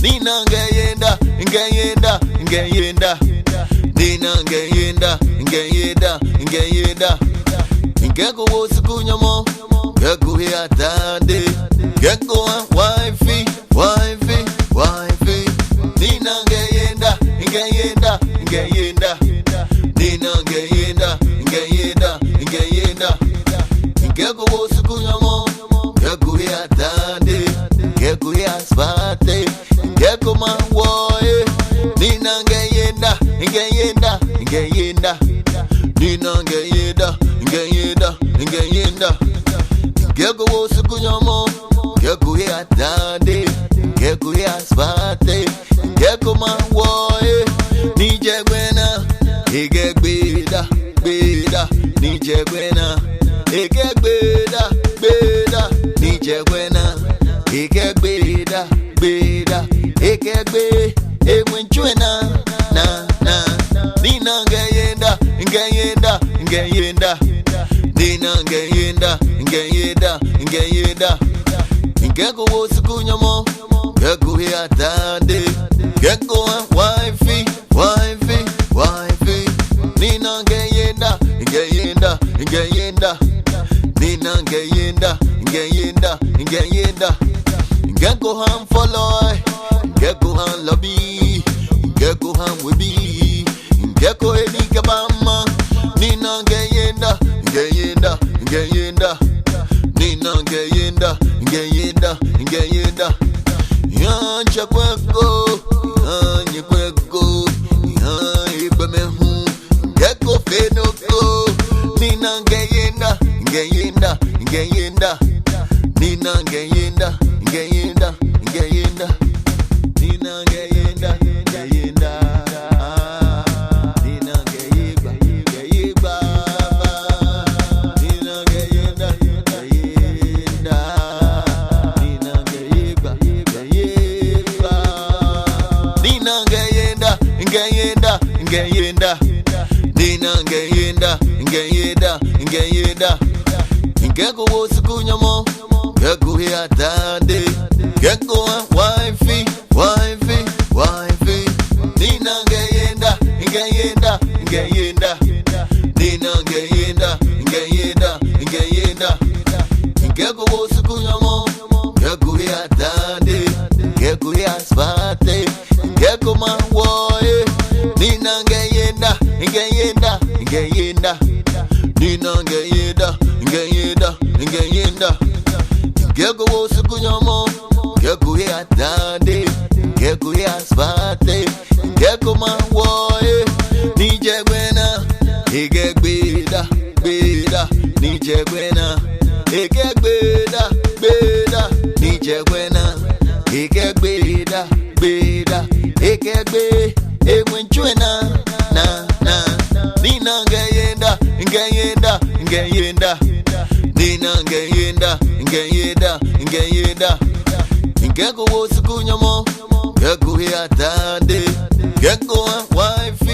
Nina ngeyenda, ngeyenda, ngeyenda. Nina ngeyenda, ngeyenda, ngeyenda. Ngeko wosukunyamo, ngeko hiatande. Ngeko wifey, wifey, wifey. Nina ngeyenda, ngeyenda, ngeyenda. Nina ngeyenda, ngeyenda, ngeyenda. Ngeko wosukunyamo, ngeko hiatande. Ngeko hiaspate, ngeko mawoye. Nina ngeyenda, ngeyenda, ngeyenda. Nina ngeyenda, ngeyenda, ngeyenda. Ngeko wosukunyamo, ngeko hiatande. Ngeko hiaspate, ngeko mawoye. Nije gwena, ige gbeda, gbeda. Nije gwena, ige gbeda, gbeda. Nije gwena, ige gbeda, gbeda. Ige gbe, emwenchwena, na. Nina ngeyenda, ngeyenda, ngeyenda. Nina ngeyenda, ngeyenda, ngeyenda. Ngeko wosukunyamo, ngeko hiatande. Ngeko wifey, wifey, wifey. Nina ngeyenda, ngeyenda, ngeyenda. Nina ngeyenda, ngeyenda, ngeyenda. Ngeko ham follow, ngeko ham lobby, ngeko ham webi, ngeko edika bama. Nina ngeyenda, ngeyenda, ngeyenda. Nina ngeyenda, ngeyenda, ngeyenda. Yancha kweko, yanye kweko, yanye bemehu, ngeko fenoko. Nina ngeyenda, ngeyenda, ngeyenda. Nina ngeyenda, ngeyenda, ngeyenda. Nina ngeyenda, ngeyenda. Nina ngeyeba, ngeyeba. Nina ngeyenda, ngeyenda. Nina ngeyeba, ngeyeba. Nina ngeyenda, ngeyenda, ngeyenda. Nina ngeyenda, ngeyenda, ngeyenda. Ngeko wosukunyamo, ngeko hiatande. Ngeko wifey, wifey, wifey. Nina ngeyenda, ngeyenda, ngeyenda. Nina ngeyenda, ngeyenda, ngeyenda. Ngeko wosukunyamo, ngeko hiatande. Ngeko hiaspate, ngeko mawoye. Nina ngeyenda, ngeyenda, ngeyenda. Nina ngeyenda, ngeyenda, ngeyenda. Ngeko wosukunyamo, ngeko hiatande. Ngeko hiaspate, ngeko mawoye. Nije gwena, ige gbeda, gbeda. Nije gwena, ige gbeda, gbeda. Nije gwena, ige gbeda, gbeda. Ige gbe, emwenchwena, na. Nina ngeyenda, ngeyenda, ngeyenda. Nina ngeyenda, ngeyenda, ngeyenda. Ngeko wosukunyamo, ngeko hiatande. Ngeko wife.